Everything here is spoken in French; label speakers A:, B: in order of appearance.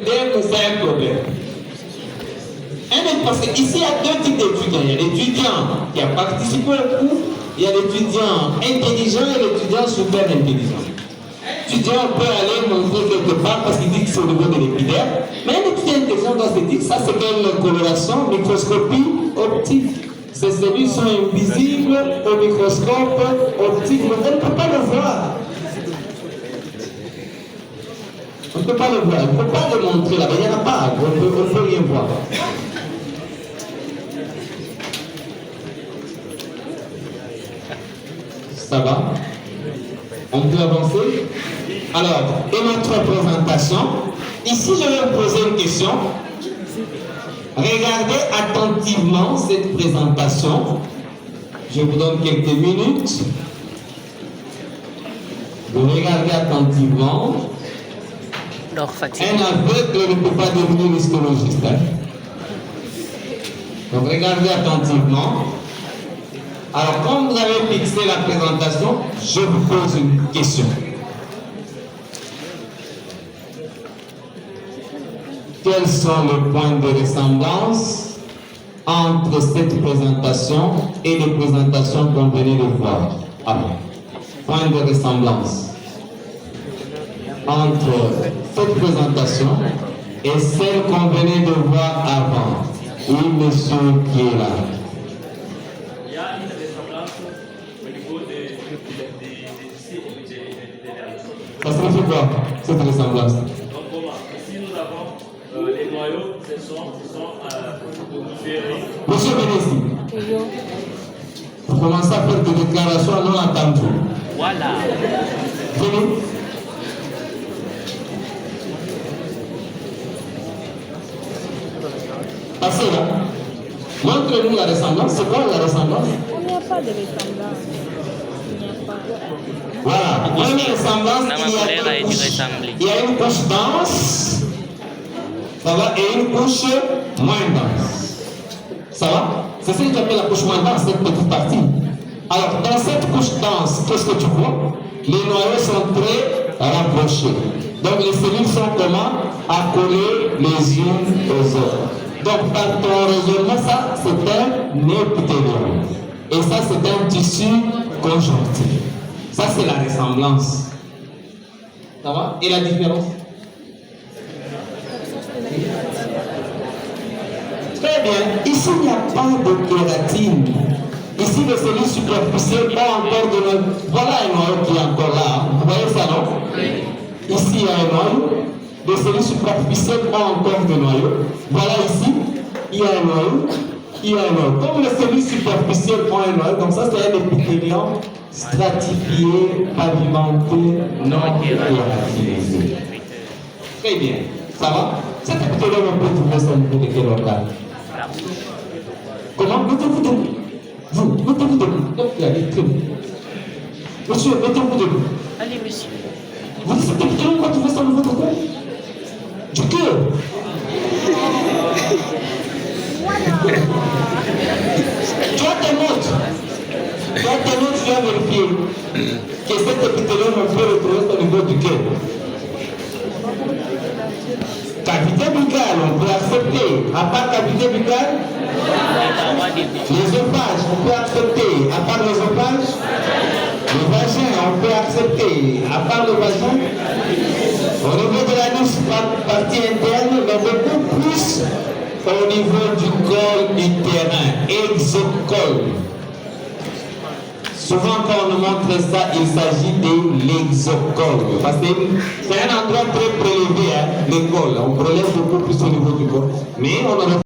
A: C'est un problème. Parce qu'ici, il y a deux types d'étudiants. Il y a l'étudiant qui a participé au cours, il y a l'étudiant intelligent et l'étudiant super intelligent. L'étudiant peut aller montrer quelque part parce qu'il dit que c'est au niveau de l'épiderme, mais un étudiant intelligent doit se dire ça c'est quelle coloration, microscopie optique. Ces cellules sont invisibles au microscope optique, mais on ne peut pas le voir. On ne peut pas le voir, on ne peut pas le montrer là-bas, il n'y en a pas, on ne peut rien voir. Ça va? On peut avancer? Alors, et notre présentation. Ici, je vais vous poser une question. Regardez attentivement cette présentation. Je vous donne quelques minutes. Vous regardez attentivement. Un aveugle ne peut pas devenir histologiste. Donc, regardez attentivement. Alors, quand vous avez fixé la présentation, je vous pose une question. Quels sont les points de ressemblance entre cette présentation et les présentations qu'on venait de voir avant? Point de ressemblance entre cette présentation et celle qu'on venait de voir avant. Oui, monsieur qui est là.
B: Il y a une ressemblance au niveau des
A: Ça signifie quoi, cette ressemblance?
B: Donc, comment? Ici, nous avons les noyaux, ce sont différents.
A: Monsieur, venez ici. Vous commencez à faire des déclarations non attendues.
B: Voilà.
A: Venez. Passez là. Montrez-nous la ressemblance. C'est quoi la ressemblance?
C: Il n'y a pas de ressemblance. Il n'y a pas.
A: Voilà. Il y a une ressemblance. Il y a une couche dense. Ça va? Et une couche moins dense. Ça va? C'est ce que tu appelles la couche moins dense, cette petite partie. Alors, dans cette couche dense, qu'est-ce que tu vois? Les noyaux sont très rapprochés. Donc, les cellules sont comment? Accolées les unes aux autres. Donc, par ton raisonnement, ça, c'est un épithélium. Et ça, c'est un tissu conjonctif. Ça, c'est la ressemblance. Ça va? Et la différence? Très bien. Ici, il n'y a pas de kératine. Ici, les cellules superficielles ont encore de noyaux. Voilà un noyau qui est encore là. Vous voyez ça, non? Oui. Ici, il y a un noyau. Les cellules superficielles ont encore des noyaux. Voilà ici, il y a un noyau. Il y a un noyau. Comme les cellules superficielles ont un noyau, donc ça, c'est un épithélium stratifié, pavimenté, non kératinisé. Très bien. Ça va? Cet épithélium, on peut trouver ça au niveau de quel organe? Comment? Mettez-vous debout. Vous, mettez-vous debout. Donc, il y a des trucs. Monsieur, mettez-vous debout.
C: Allez, monsieur.
A: Vous dites cet épithélium, on va trouver ça au niveau de quoi? Du cœur.
C: Voilà.
A: Toi, tes notes. Toi, tes notes, tu as vérifié que cet épithélium, on peut le trouver au niveau du cœur. Cavité buccale, on peut accepter. À part cavité buccale, l'œsophage, on peut accepter. À part l'œsophage, le vagin, on peut accepter. À part le vagin, au niveau de l'anus, partie interne, mais beaucoup plus au niveau du col utérin, exocole. Souvent, quand on nous montre ça, il s'agit de l'exocole. Parce que c'est un endroit très prélevé, hein, le col. On prélève beaucoup plus au niveau du corps. Mais on aurait